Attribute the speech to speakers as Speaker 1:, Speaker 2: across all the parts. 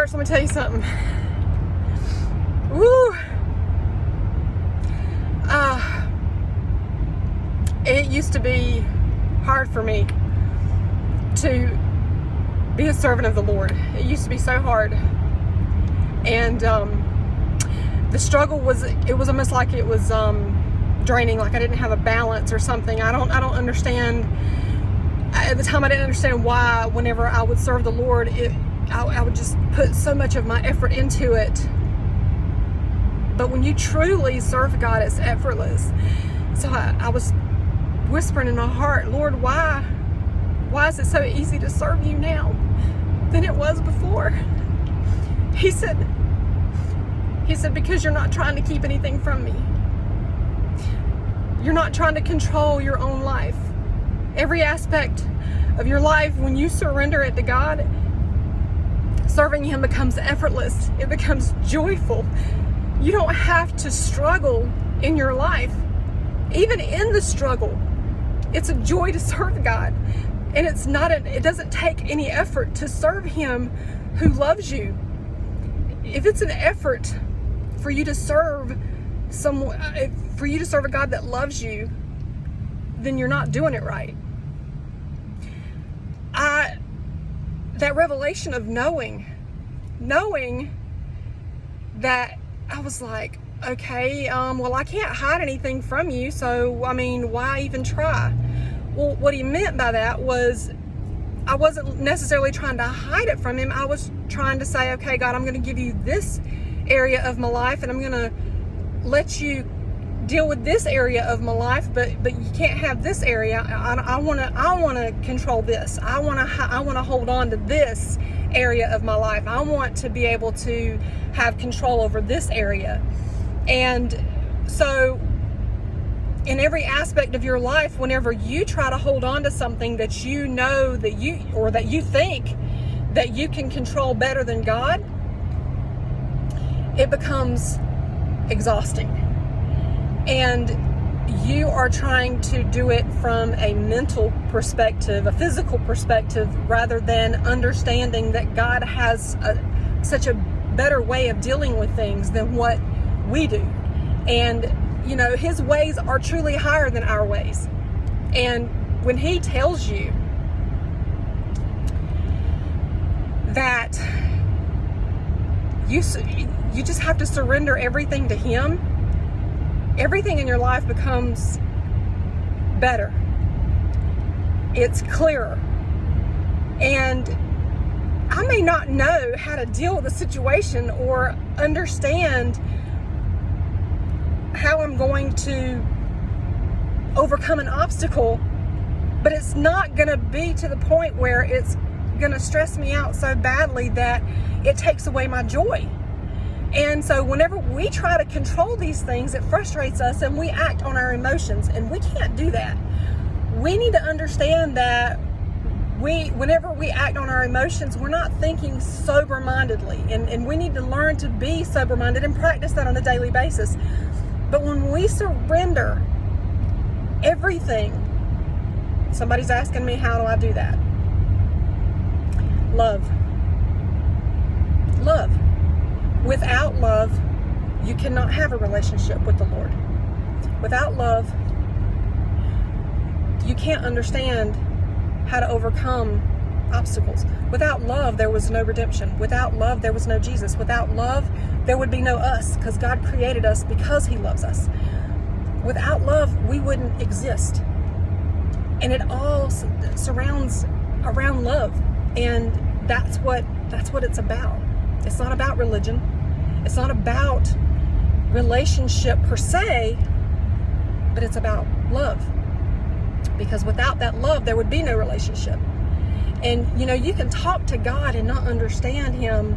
Speaker 1: hearts, let me tell you something. Woo! It used to be hard for me to be a servant of the Lord. It used to be so hard. And the struggle was, it was almost like it was draining, like I didn't have a balance or something. I don't understand. At the time I didn't understand why whenever I would serve the Lord, I would just put so much of my effort into it. But when you truly serve God, it's effortless. So I was whispering in my heart, Lord, why is it so easy to serve you now than it was before? He said, because you're not trying to keep anything from me. You're not trying to control your own life. Every aspect of your life, when you surrender it to God, serving Him becomes effortless. It becomes joyful. You don't have to struggle in your life. Even in the struggle, it's a joy to serve God. And it doesn't take any effort to serve Him who loves you. If it's an effort for you to serve someone, for you to serve a God that loves you, then you're not doing it right. That revelation of knowing that, I was like, okay, well, I can't hide anything from you, so, I mean, why even try? Well, what he meant by that was I wasn't necessarily trying to hide it from him. I was trying to say, okay, God, I'm going to give you this area of my life, and I'm going to let you deal with this area of my life, but you can't have this area. I want to control this. I want to hold on to this area of my life. I want to be able to have control over this area. And so in every aspect of your life, whenever you try to hold on to something that you know that you think that you can control better than God, it becomes exhausting. And you are trying to do it from a mental perspective, a physical perspective, rather than understanding that God has such a better way of dealing with things than what we do. And, you know, His ways are truly higher than our ways. And when He tells you that you just have to surrender everything to Him, everything in your life becomes better. It's clearer. And I may not know how to deal with a situation or understand how I'm going to overcome an obstacle, but it's not going to be to the point where it's going to stress me out so badly that it takes away my joy. And so whenever we try to control these things, it frustrates us and we act on our emotions, and we can't do that. We need to understand that whenever we act on our emotions, we're not thinking sober-mindedly, and we need to learn to be sober-minded and practice that on a daily basis. But when we surrender everything, somebody's asking me, how do I do that? Love. Without love, you cannot have a relationship with the Lord. Without love, you can't understand how to overcome obstacles. Without love, there was no redemption. Without love, there was no Jesus. Without love, there would be no us, because God created us because He loves us. Without love, we wouldn't exist. And it all surrounds around love. And that's what it's about. It's not about religion. It's not about relationship per se, but it's about love. Because without that love, there would be no relationship. And, you know, you can talk to God and not understand Him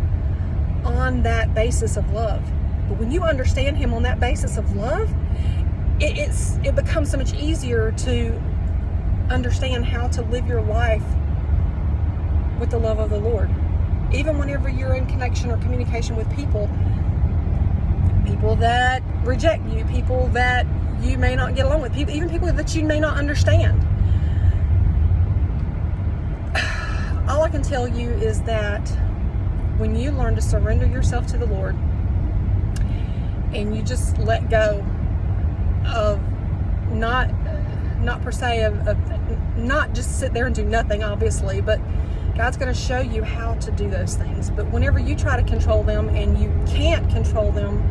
Speaker 1: on that basis of love. But when you understand Him on that basis of love, it becomes so much easier to understand how to live your life with the love of the Lord. Even whenever you're in connection or communication with people that reject you, people that you may not get along with, even people that you may not understand. All I can tell you is that when you learn to surrender yourself to the Lord and you just let go of not per se of not just sit there and do nothing, obviously, but God's going to show you how to do those things. But whenever you try to control them and you can't control them,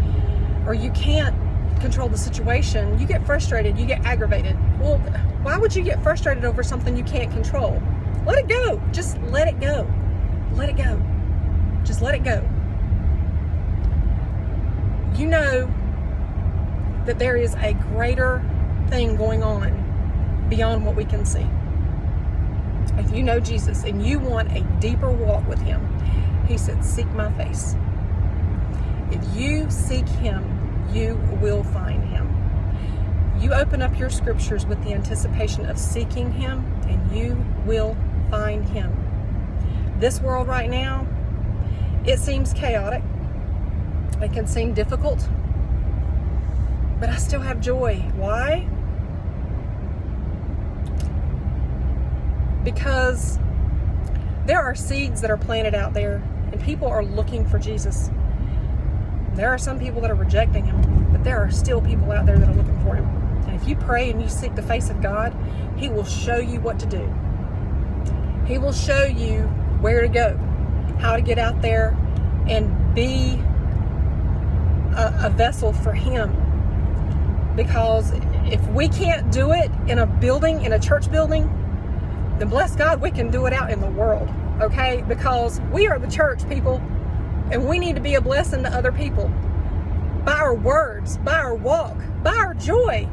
Speaker 1: or you can't control the situation, you get frustrated, you get aggravated. Well, why would you get frustrated over something you can't control? Let it go. Just let it go. Let it go. Just let it go. You know that there is a greater thing going on beyond what we can see. If you know Jesus and you want a deeper walk with him, he said, seek my face. If you seek him, you will find him. You open up your scriptures with the anticipation of seeking him, and you will find him. This world right now, it seems chaotic. It can seem difficult, but I still have joy. Why? Because there are seeds that are planted out there, and people are looking for Jesus. There are some people that are rejecting him, but there are still people out there that are looking for him. And if you pray and you seek the face of God, he will show you what to do. He will show you where to go, how to get out there and be a vessel for him. Because if we can't do it in a building, in a church building, then bless God, we can do it out in the world, okay? Because we are the church, people, and we need to be a blessing to other people by our words, by our walk, by our joy.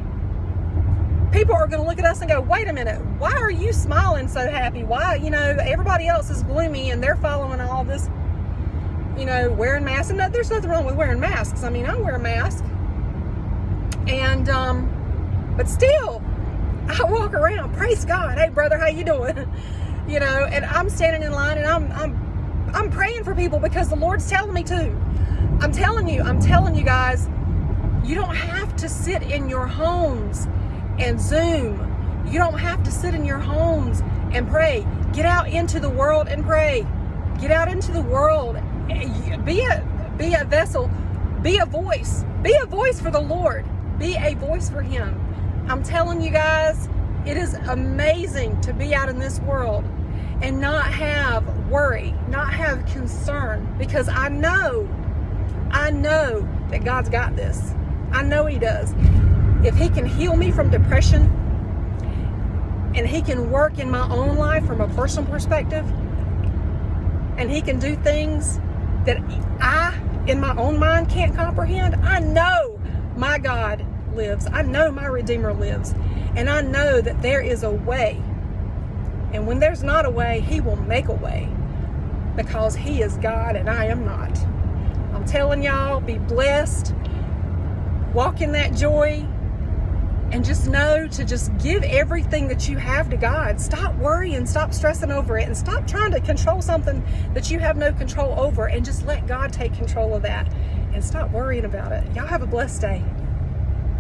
Speaker 1: People are going to look at us and go, wait a minute, why are you smiling so happy? Why, everybody else is gloomy and they're following all this, wearing masks. And there's nothing wrong with wearing masks. I mean, I wear a mask. And, but still, I walk around, praise God. Hey, brother, how you doing? And I'm standing in line and I'm praying for people because the Lord's telling me to. I'm telling you guys, you don't have to sit in your homes and Zoom. You don't have to sit in your homes and pray. Get out into the world and pray. Get out into the world. Be a vessel. Be a voice. Be a voice for the Lord. Be a voice for him. I'm telling you guys, it is amazing to be out in this world and not have worry, not have concern, because I know that God's got this. I know he does. If he can heal me from depression and he can work in my own life from a personal perspective and he can do things that I, in my own mind, can't comprehend, I know my God lives. I know my Redeemer lives. And I know that there is a way. And when there's not a way, he will make a way, because he is God and I am not. I'm telling y'all, be blessed. Walk in that joy. And just know to just give everything that you have to God. Stop worrying, stop stressing over it, and stop trying to control something that you have no control over, and just let God take control of that and stop worrying about it. Y'all have a blessed day.